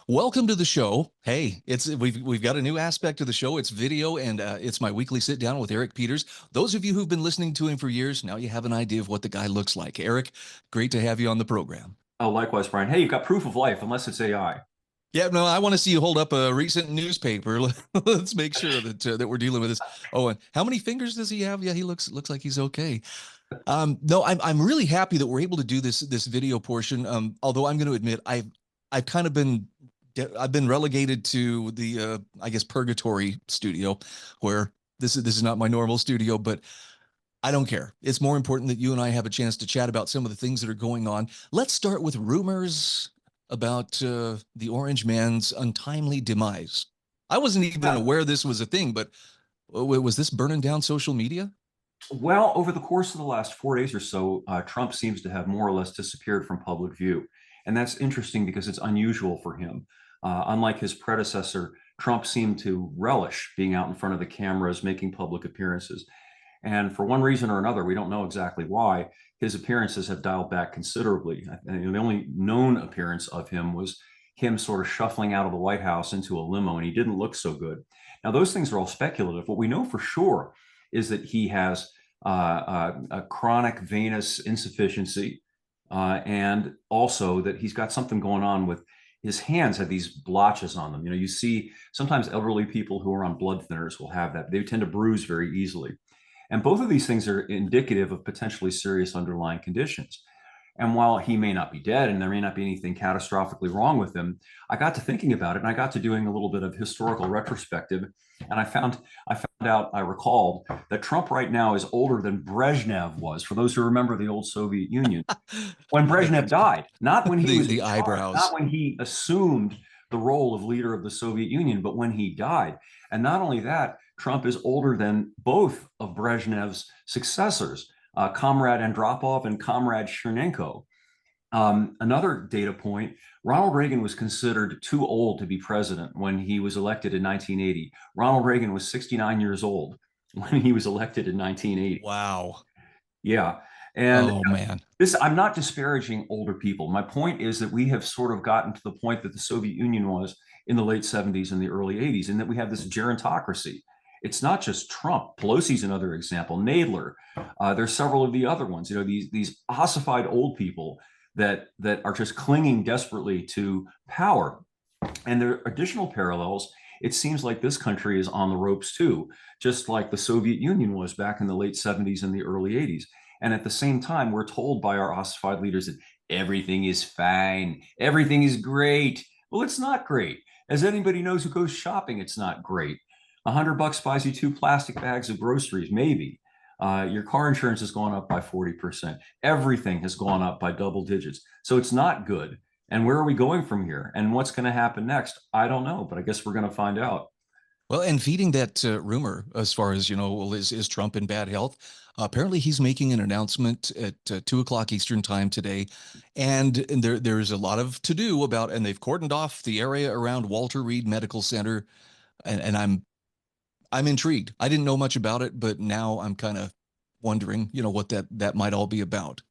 Welcome to the show. Hey, we've got a new aspect to the show. It's video, and it's my weekly sit down with Eric Peters. Those of you who've been listening to him for years, now you have an idea of what the guy looks like. Eric, great to have you on the program. Oh, likewise, Brian. Hey, you've got proof of life, unless it's AI. Yeah, no, I want to see you hold up a recent newspaper. Let's make sure that we're dealing with this. Oh, and how many fingers does he have? Yeah, he looks like he's okay. No, I'm really happy that we're able to do this video portion. Although I'm going to admit I've kind of been I've been relegated to the I guess purgatory studio, where this is not my normal studio, but I don't care. It's more important that you and I have a chance to chat about some of the things that are going on. Let's start with rumors about the Orange Man's untimely demise. I wasn't even Yeah. aware this was a thing, but was this burning down social media? Well, over the course of the last 4 days or so, Trump seems to have more or less disappeared from public view. And that's interesting because it's unusual for him. Unlike his predecessor, Trump seemed to relish being out in front of the cameras, making public appearances. And for one reason or another, we don't know exactly why, his appearances have dialed back considerably. And the only known appearance of him was him sort of shuffling out of the White House into a limo, and he didn't look so good. Now, those things are all speculative. What we know for sure is that he has a chronic venous insufficiency, and also that he's got something going on with his hands have these blotches on them. You see sometimes elderly people who are on blood thinners will have that. They tend to bruise very easily. And both of these things are indicative of potentially serious underlying conditions. And while he may not be dead and there may not be anything catastrophically wrong with him, I got to thinking about it, and I got to doing a little bit of historical retrospective. And I recalled that Trump right now is older than Brezhnev was, for those who remember the old Soviet Union, when Brezhnev died, not when he was in The charge, not eyebrows. when he assumed the role of leader of the Soviet Union, but when he died. And not only that, Trump is older than both of Brezhnev's successors, Comrade Andropov and Comrade Chernenko. Another data point, Ronald Reagan was considered too old to be president when he was elected in 1980. Ronald Reagan was 69 years old when he was elected in 1980. Wow. Yeah. And Oh man. this, I'm not disparaging older people. My point is that we have sort of gotten to the point that the Soviet Union was in the late 70s and the early 80s, and that we have this gerontocracy. It's not just Trump. Pelosi's another example. Nadler. There's several of the other ones. These ossified old people that are just clinging desperately to power. And there are additional parallels. It seems like this country is on the ropes too, just like the Soviet Union was back in the late 70s and the early 80s. And at the same time, we're told by our ossified leaders that everything is fine, everything is great. Well, it's not great. As anybody knows who goes shopping, it's not great. $100 buys you two plastic bags of groceries, maybe. Your car insurance has gone up by 40%. Everything has gone up by double digits. So it's not good. And where are we going from here? And what's going to happen next? I don't know, but I guess we're going to find out. Well, and feeding that rumor, as far as well, is Trump in bad health? Apparently, he's making an announcement at 2 o'clock Eastern time today, and there's a lot of to do about, and they've cordoned off the area around Walter Reed Medical Center, and I'm intrigued. I didn't know much about it, but now I'm kind of wondering, what that might all be about.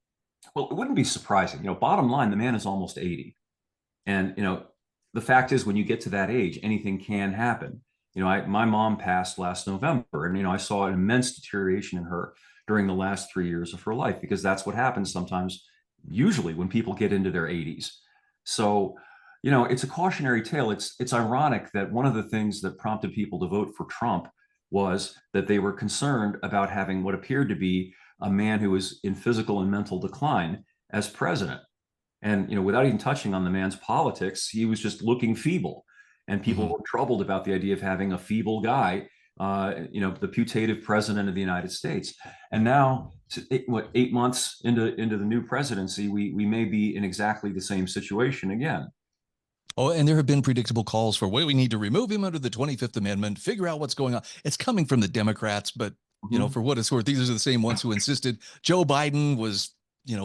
Well, it wouldn't be surprising. Bottom line, the man is almost 80. And, the fact is, when you get to that age, anything can happen. My mom passed last November, and, I saw an immense deterioration in her during the last 3 years of her life, because that's what happens sometimes, usually when people get into their 80s. So, it's a cautionary tale. It's ironic that one of the things that prompted people to vote for Trump was that they were concerned about having what appeared to be a man who was in physical and mental decline as president. And without even touching on the man's politics, he was just looking feeble, and people Mhm. were troubled about the idea of having a feeble guy, the putative president of the United States. And now, 8 months into the new presidency, we may be in exactly the same situation again. Oh, and there have been predictable calls for, well, we need to remove him under the 25th Amendment, figure out what's going on. It's coming from the Democrats, but Mhm. for what it's worth, these are the same ones who insisted Joe Biden was,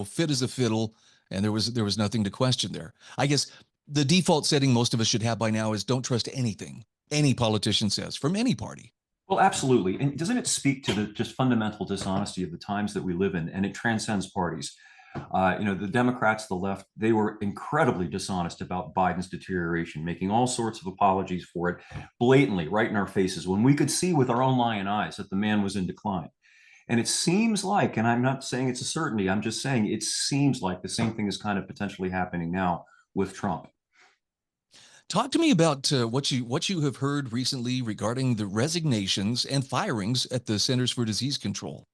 fit as a fiddle, and there was nothing to question there. I guess the default setting most of us should have by now is don't trust anything any politician says from any party. Well, absolutely. And doesn't it speak to the just fundamental dishonesty of the times that we live in? And it transcends parties. The Democrats, the left, they were incredibly dishonest about Biden's deterioration, making all sorts of apologies for it blatantly right in our faces when we could see with our own lying eyes that the man was in decline. And it seems like, and I'm not saying it's a certainty, I'm just saying it seems like the same thing is kind of potentially happening now with Trump. Talk to me about what you have heard recently regarding the resignations and firings at the Centers for Disease Control.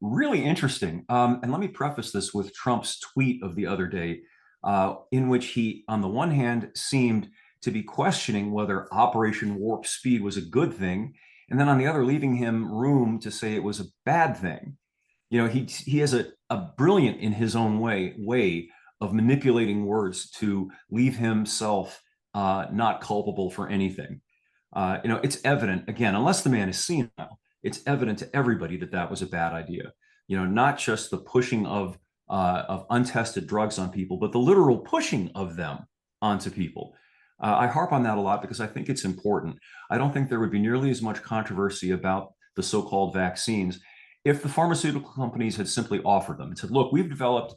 Really interesting. And let me preface this with Trump's tweet of the other day, in which he, on the one hand, seemed to be questioning whether Operation Warp Speed was a good thing, and then on the other, leaving him room to say it was a bad thing. He has a brilliant in his own way of manipulating words to leave himself not culpable for anything. It's evident again, unless the man is senile, it's evident to everybody that that was a bad idea. Not just the pushing of untested drugs on people, but the literal pushing of them onto people. I harp on that a lot because I think it's important. I don't think there would be nearly as much controversy about the so-called vaccines if the pharmaceutical companies had simply offered them and said, look, we've developed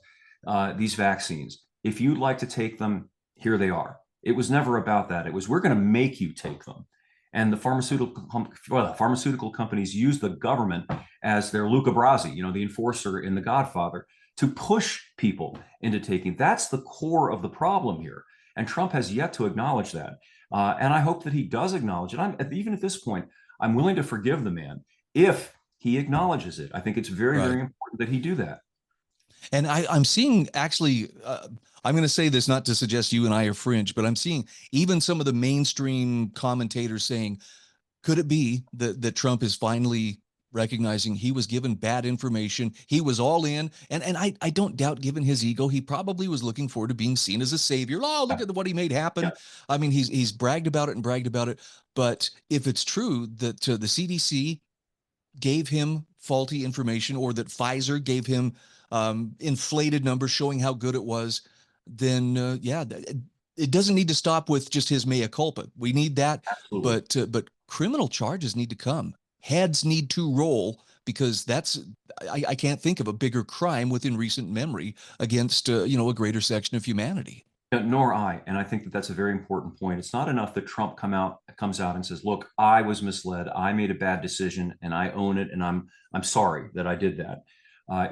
these vaccines. If you'd like to take them, here they are. It was never about that. It was, we're going to make you take them. And the pharmaceutical companies use the government as their Luca Brasi, the enforcer in The Godfather, to push people into taking. That's the core of the problem here. And Trump has yet to acknowledge that. And I hope that he does acknowledge it. Even at this point, I'm willing to forgive the man if he acknowledges it. I think it's very, Right. very important that he do that. And I'm seeing actually, I'm going to say this not to suggest you and I are fringe, but I'm seeing even some of the mainstream commentators saying, could it be that Trump is finally recognizing he was given bad information? He was all in. And I don't doubt, given his ego, he probably was looking forward to being seen as a savior. Oh, look Yeah. at what he made Yeah. happen. I mean, he's bragged about it and bragged about it. But if it's true that the CDC gave him faulty information or that Pfizer gave him inflated numbers showing how good it was, then yeah, it doesn't need to stop with just his mea culpa. We need that, Absolutely. but criminal charges need to come. Heads need to roll because I can't think of a bigger crime within recent memory against a greater section of humanity. Nor I. And I think that that's a very important point. It's not enough that Trump comes out and says, "Look, I was misled. I made a bad decision, and I own it, and I'm sorry that I did that."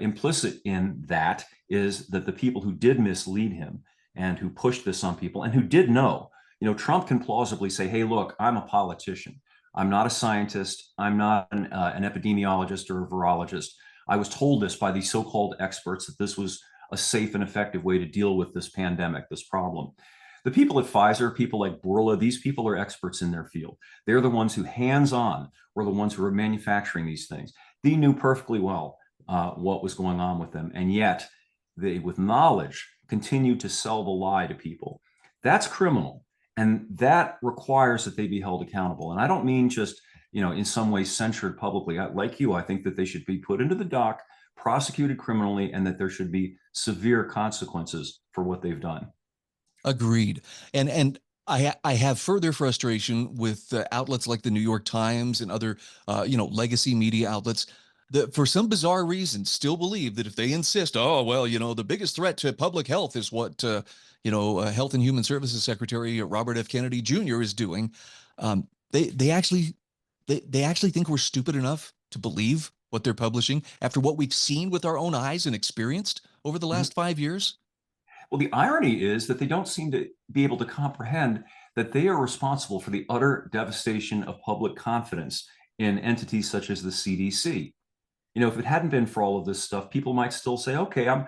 Implicit in that is that the people who did mislead him and who pushed this on people and who did know, Trump can plausibly say, "Hey, look, I'm a politician. I'm not a scientist. I'm not an epidemiologist or a virologist. I was told this by these so-called experts that this was a safe and effective way to deal with this pandemic, this problem." The people at Pfizer, people like Burla, these people are experts in their field. They're the ones who hands-on were the ones who were manufacturing these things. They knew perfectly well what was going on with them. And yet they, with knowledge, continued to sell the lie to people. That's criminal. And that requires that they be held accountable. And I don't mean just, in some way censured publicly. Like you, I think that they should be put into the dock, prosecuted criminally, and that there should be severe consequences for what they've done. Agreed. And I have further frustration with outlets like the New York Times and other legacy media outlets that for some bizarre reason still believe that if they insist, oh well, the biggest threat to public health is what Health and Human Services Secretary Robert F. Kennedy Jr. is doing. They actually they actually think we're stupid enough to believe what they're publishing after what we've seen with our own eyes and experienced over the Mhm. last 5 years. Well, the irony is that they don't seem to be able to comprehend that they are responsible for the utter devastation of public confidence in entities such as the CDC. If it hadn't been for all of this stuff, people might still say, okay, I'm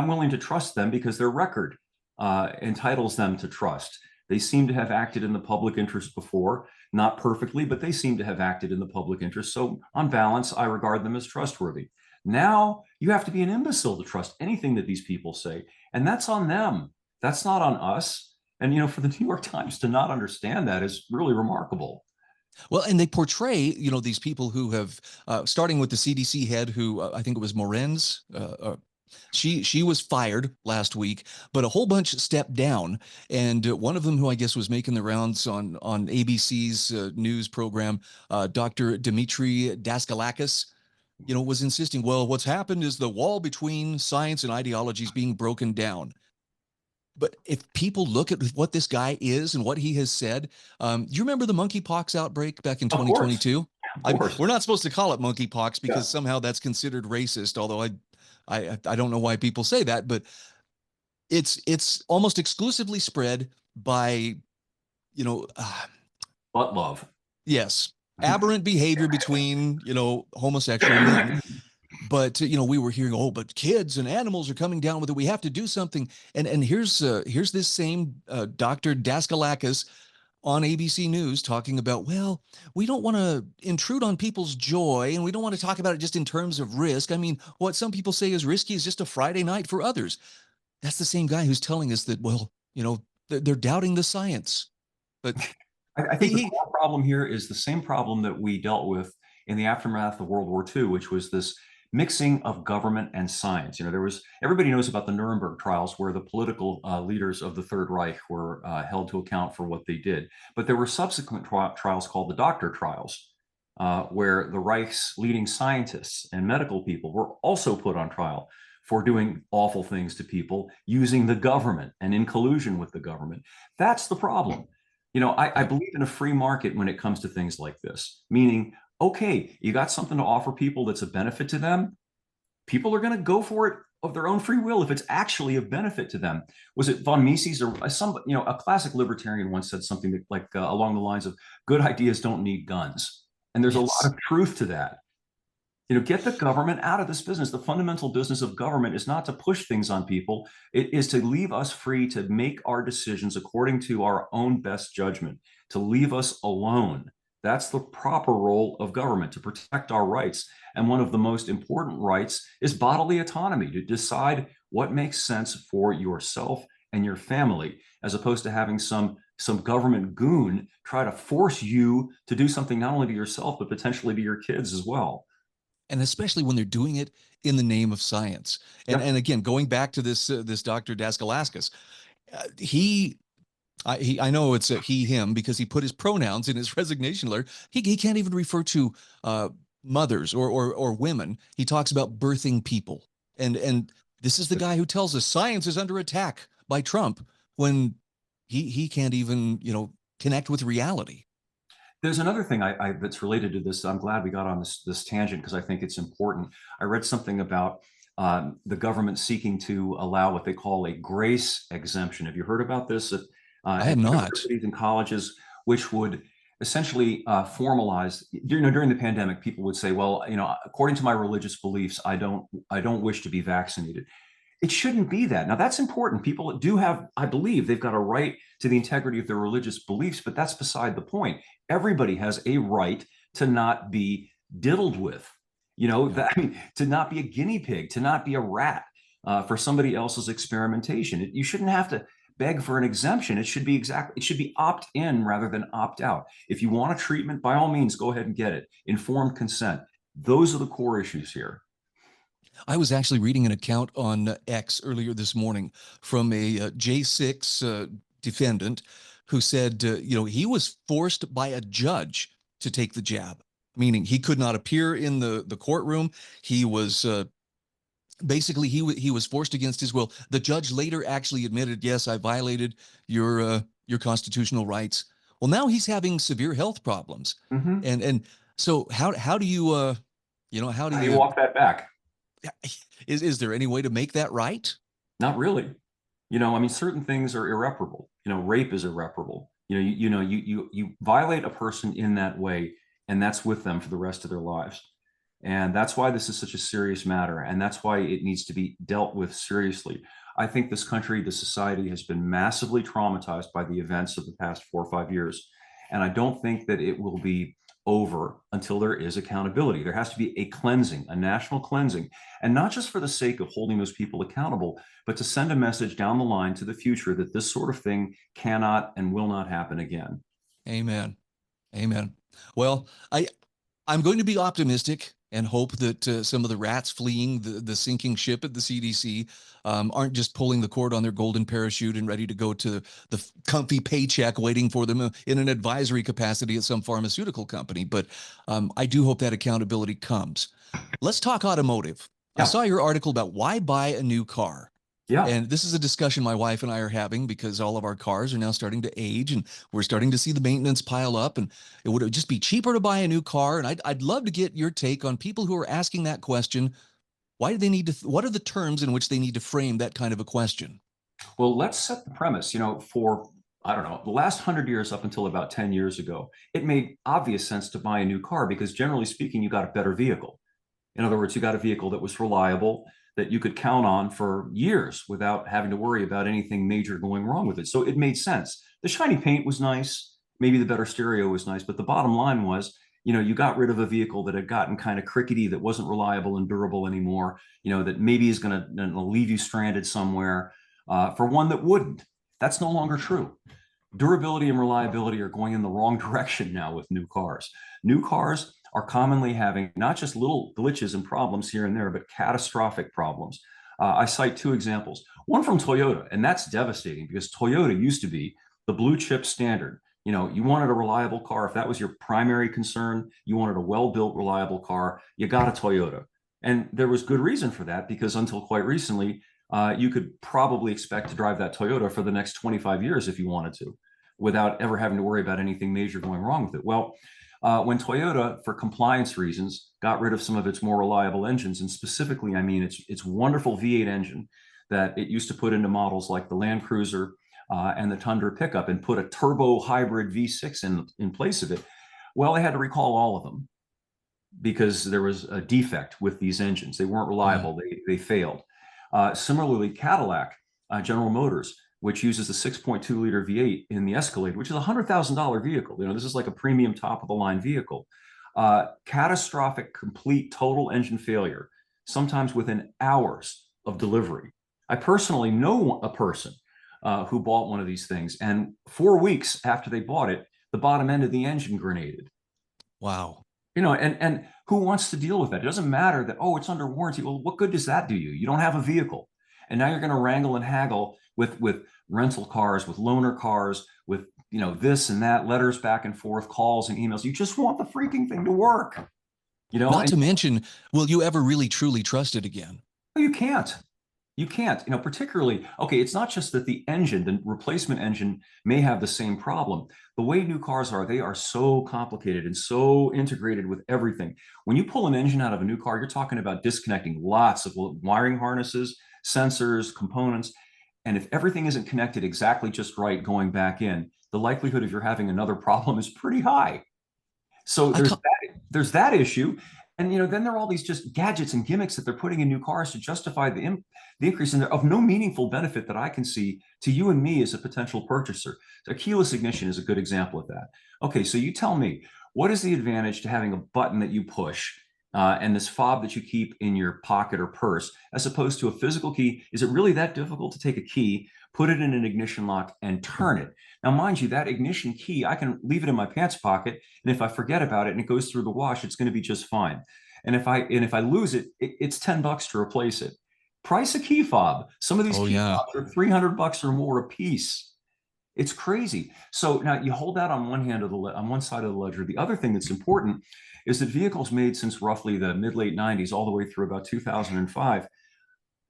willing to trust them because their record entitles them to trust. They seem to have acted in the public interest before, not perfectly, but they seem to have acted in the public interest. So on balance, I regard them as trustworthy. Now you have to be an imbecile to trust anything that these people say. And that's on them. That's not on us. And, for the New York Times to not understand that is really remarkable. Well, and they portray, these people who have, starting with the CDC head, who I think it was Morenz. She was fired last week, but a whole bunch stepped down, and one of them, who I guess was making the rounds on ABC's news program, Dr. Dmitry Daskalakis. was insisting, well, what's happened is the wall between science and ideology is being broken down. But if people look at what this guy is and what he has said, you remember the monkeypox outbreak back in Of course, 2022? of course. We're not supposed to call it monkeypox Yeah. because somehow that's considered racist. Although I don't know why people say that, but it's almost exclusively spread by you know uh, But love. yes, aberrant behavior between homosexual men. But we were hearing, oh, but kids and animals are coming down with it. We have to do something. And here's this same Dr. Daskalakis on ABC News talking about, well, we don't want to intrude on people's joy, and we don't want to talk about it just in terms of risk. I mean, what some people say is risky is just a Friday night for others. That's the same guy who's telling us that, well, they're doubting the science. But I he, think the he core problem here is the same problem that we dealt with in the aftermath of World War II, which was this mixing of government and science. There was everybody knows about the Nuremberg trials, where the political leaders of the Third Reich were held to account for what they did. But there were subsequent trials called the Doctor trials, where the Reich's leading scientists and medical people were also put on trial for doing awful things to people using the government and in collusion with the government. That's the problem. I Yep. believe in a free market when it comes to things like this, meaning, okay, you got something to offer people that's a benefit to them. People are going to go for it of their own free will if it's actually of benefit to them. Was it von Mises or a classic libertarian once said something that, like along the lines of, good ideas don't need guns. And there's a lot Yes. of truth to that. Get the government out of this business. The fundamental business of government is not to push things on people. It is to leave us free to make our decisions according to our own best judgment, to leave us alone. That's the proper role of government, to protect our rights. And one of the most important rights is bodily autonomy, to decide what makes sense for yourself and your family, as opposed to having some government goon try to force you to do something not only to yourself, but potentially to your kids as well. And especially when they're doing it in the name of science. And Yep. again, going back to this Dr. Daskalakis, he I know it's a he him because he put his pronouns in his resignation letter. He can't even refer to mothers or women. He talks about birthing people. And this is the guy who tells us science is under attack by Trump when he can't even connect with reality. There's another thing that's related to this. I'm glad we got on this tangent because I think it's important. I read something about the government seeking to allow what they call a grace exemption. Have you heard about this I at am not. universities and colleges, which would essentially formalize? During the pandemic, people would say, "Well, according to my religious beliefs, I don't wish to be vaccinated." It shouldn't be that. Now, that's important. People do have, I believe, they've got a right to the integrity of their religious beliefs, but that's beside the point. Everybody has a right to not be diddled with, Yeah. I mean, to not be a guinea pig, to not be a rat for somebody else's experimentation. You shouldn't have to beg for an exemption. It should be it should be opt in rather than opt out. If you want a treatment, by all means, go ahead and get it. Informed consent. Those are the core issues here. I was actually reading an account on X earlier this morning from a J6 defendant who said, he was forced by a judge to take the jab, meaning he could not appear in the courtroom. He was basically he was forced against his will. The judge later actually admitted, yes, I violated your constitutional rights. Well, now he's having severe health problems, Mm-hmm. and so how do you how do How do you you walk that back? is there any way to make that right? Not really. I mean, certain things are irreparable. Rape is irreparable. You violate a person in that way, and that's with them for the rest of their lives. And that's why this is such a serious matter, and that's why it needs to be dealt with seriously. I think this country, the society, has been massively traumatized by the events of the past 4 or 5 years, and I don't think that it will be over until there is accountability. There has to be a cleansing, a national cleansing, and not just for the sake of holding those people accountable, but to send a message down the line to the future that this sort of thing cannot and will not happen again. Amen. Amen. Well, I'm going to be optimistic and hope that some of the rats fleeing the sinking ship at the CDC aren't just pulling the cord on their golden parachute and ready to go to the comfy paycheck waiting for them in an advisory capacity at some pharmaceutical company. But I do hope that accountability comes. Let's talk automotive. I Yeah, saw your article about why buy a new car. yeah. And this is a discussion my wife and I are having because all of our cars are now starting to age and we're starting to see the maintenance pile up. And it would just be cheaper to buy a new car. And I'd love to get your take on people who are asking that question. Why do they need to, what are the terms in which they need to frame that kind of a question? Well, let's set the premise. For I don't know, the last 100 years up until about 10 years ago, it made obvious sense to buy a new car because generally speaking, you got a better vehicle. In other words, you got a vehicle that was reliable, that you could count on for years without having to worry about anything major going wrong with it. So it made sense. The shiny paint was nice. Maybe the better stereo was nice. But the bottom line was, you got rid of a vehicle that had gotten kind of crickety, that wasn't reliable and durable anymore, that maybe is going to leave you stranded somewhere for one that wouldn't. That's no longer true. Durability and reliability are going in the wrong direction now with new cars. New cars are commonly having not just little glitches and problems here and there, but catastrophic problems. I cite two examples. One from Toyota, and that's devastating because Toyota used to be the blue chip standard. You wanted a reliable car. If that was your primary concern, you wanted a well-built, reliable car, you got a Toyota. And there was good reason for that because until quite recently, you could probably expect to drive that Toyota for the next 25 years if you wanted to, without ever having to worry about anything major going wrong with it. Well, when Toyota, for compliance reasons, got rid of some of its more reliable engines, and specifically, I mean, its wonderful V8 engine that it used to put into models like the Land Cruiser and the Tundra pickup, and put a turbo hybrid V6 in place of it. Well, they had to recall all of them because there was a defect with these engines. They weren't Mm. reliable. They failed. Similarly, Cadillac, General Motors, which uses the 6.2 liter V8 in the Escalade, which is a $100,000 vehicle. This is like a premium top of the line vehicle. Catastrophic, complete, total engine failure, sometimes within hours of delivery. I personally know a person who bought one of these things, and 4 weeks after they bought it, the bottom end of the engine grenaded. Wow. And who wants to deal with that? It doesn't matter that, oh, it's under warranty. Well, what good does that do you? You don't have a vehicle. And now you're going to wrangle and haggle with rental cars, with loaner cars, with this and that, letters back and forth, calls and emails. You just want the freaking thing to work, Not and to mention, will you ever really truly trust it again? you can't. You can't, particularly, okay, it's not just that the engine, the replacement engine may have the same problem. The way new cars are, they are so complicated and so integrated with everything. When you pull an engine out of a new car, you're talking about disconnecting lots of wiring harnesses, sensors, components. And if everything isn't connected exactly just right going back in, the likelihood of you having another problem is pretty high. So I ca- there's that issue. And then there are all these just gadgets and gimmicks that they're putting in new cars to justify the increase, and they're of no meaningful benefit that I can see to you and me as a potential purchaser. So keyless ignition is a good example of that. Okay, so you tell me, what is the advantage to having a button that you push and this fob that you keep in your pocket or purse, as opposed to a physical key? Is it really that difficult to take a key, put it in an ignition lock, and turn it? Now, mind you, that ignition key, I can leave it in my pants pocket, and if I forget about it and it goes through the wash, it's going to be just fine. And if I lose it, it's $10 to replace it. Price a key fob. Some of these oh key yeah. fobs are $300 or more a piece. It's crazy. So now you hold that on one side of the ledger. The other thing that's important is that vehicles made since roughly the mid late 90s all the way through about 2005,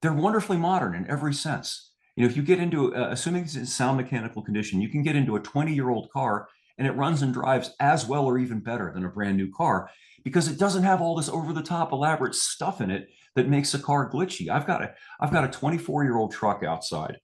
they're wonderfully modern in every sense. If you get into, assuming it's in sound mechanical condition, you can get into a 20-year-old car and it runs and drives as well or even better than a brand new car because it doesn't have all this over-the-top elaborate stuff in it that makes a car glitchy. I've got a 24-year-old truck outside,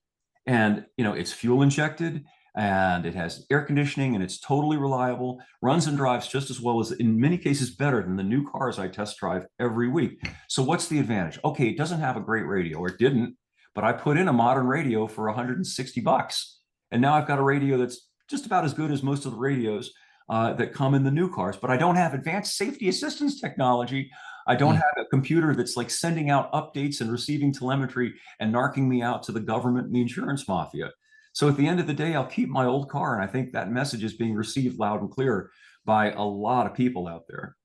and it's fuel injected and it has air conditioning and it's totally reliable, runs and drives just as well as, in many cases, better than the new cars I test drive every week. So what's the advantage? Okay, it doesn't have a great radio, or it didn't, but I put in a modern radio for $160. And now I've got a radio that's just about as good as most of the radios that come in the new cars, but I don't have advanced safety assistance technology. I don't Mm. have a computer that's like sending out updates and receiving telemetry and narking me out to the government and the insurance mafia. So at the end of the day, I'll keep my old car. And I think that message is being received loud and clear by a lot of people out there.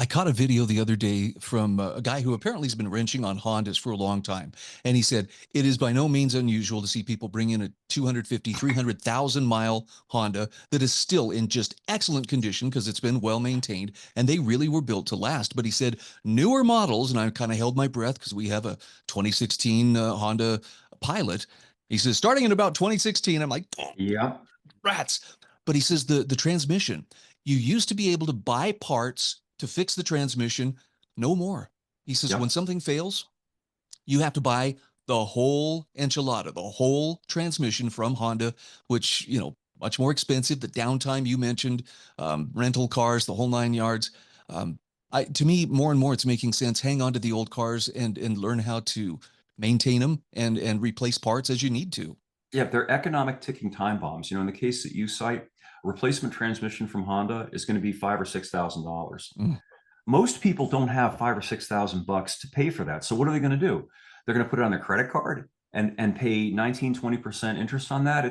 I caught a video the other day from a guy who apparently has been wrenching on Hondas for a long time. And he said, it is by no means unusual to see people bring in a 250, 300,000 mile Honda that is still in just excellent condition because it's been well maintained and they really were built to last. But he said, newer models, and I kind of held my breath because we have a 2016 Honda Pilot. He says, starting in about 2016, I'm like, oh, Yeah. rats. But he says the transmission, you used to be able to buy parts to fix the transmission, no more. He says when Yep. something fails, you have to buy the whole enchilada, the whole transmission from Honda, which, much more expensive. The downtime you mentioned, rental cars, the whole 9 yards. To me, more and more, it's making sense. Hang on to the old cars and learn how to maintain them and replace parts as you need to. Yeah, they're economic ticking time bombs. In the case that you cite, a replacement transmission from Honda is going to be $5,000 or $6,000. Mm. Most people don't have 5 or 6 thousand bucks to pay for that. So what are they going to do? They're going to put it on their credit card and pay 19-20% interest on that.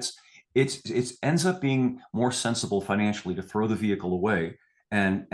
It's ends up being more sensible financially to throw the vehicle away and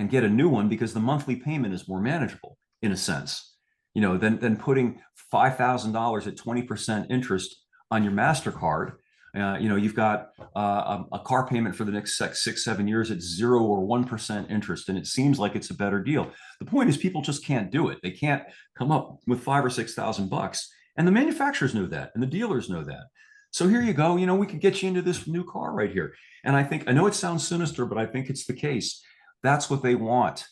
get a new one because the monthly payment is more manageable in a sense, than putting $5,000 at 20% interest on your MasterCard. You've got a car payment for the next 6, 7 years at 0 or 1% interest, and it seems like it's a better deal. The point is, people just can't do it. They can't come up with 5 or 6 thousand bucks, and the manufacturers know that, and the dealers know that. So here you go. We could get you into this new car right here. And I know it sounds sinister, but I think it's the case. That's what they want.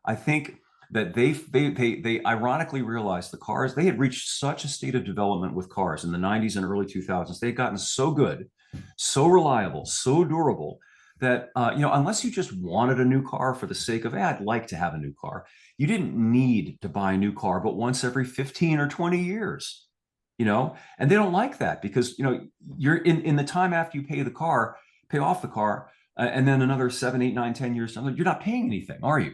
I think that they ironically realized the cars, they had reached such a state of development with cars in the 90s and early 2000s. They had gotten so good, so reliable, so durable that unless you just wanted a new car for the sake of, hey, I'd like to have a new car, you didn't need to buy a new car but once every 15 or 20 years. And they don't like that because you're in the time after you pay off the car, and then another 7, 8, 9, 10 years down, you're not paying anything, are you?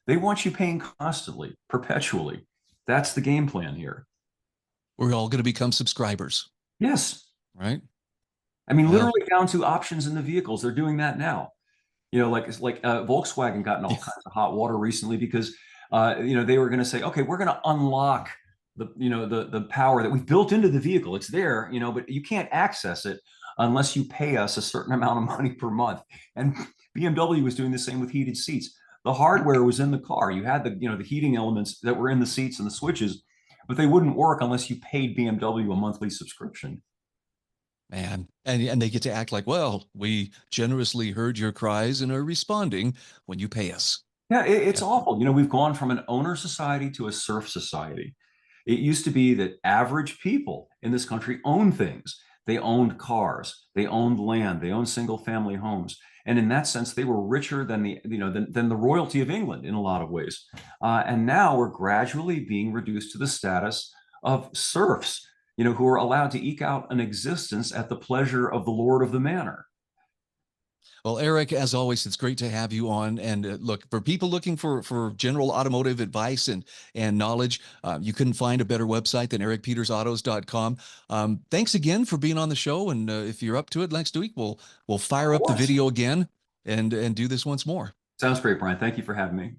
They want you paying constantly, perpetually. That's the game plan here. We're all going to become subscribers, Yes. right? I mean, Well, literally down to options in the vehicles. They're doing that now. Like Volkswagen got in all kinds of hot water recently because they were going to say, okay, we're going to unlock the power that we've built into the vehicle. It's there, but you can't access it unless you pay us a certain amount of money per month. And BMW was doing the same with heated seats. The hardware was in the car. You had the heating elements that were in the seats and the switches, but they wouldn't work unless you paid BMW a monthly subscription. man, and they get to act like, well, we generously heard your cries and are responding when you pay us. Yeah, it's Yeah. awful. We've gone from an owner society to a serf society. It used to be that average people in this country owned things. They owned cars, they owned land, they owned single family homes. And in that sense, they were richer than the royalty of England in a lot of ways. And now we're gradually being reduced to the status of serfs, who are allowed to eke out an existence at the pleasure of the lord of the manor. Well, Eric, as always, it's great to have you on. And look, for people looking for general automotive advice and knowledge, you couldn't find a better website than ericpetersautos.com. Thanks again for being on the show. And if you're up to it next week, we'll fire Of up the course. video again and do this once more. Sounds great, Brian. Thank you for having me.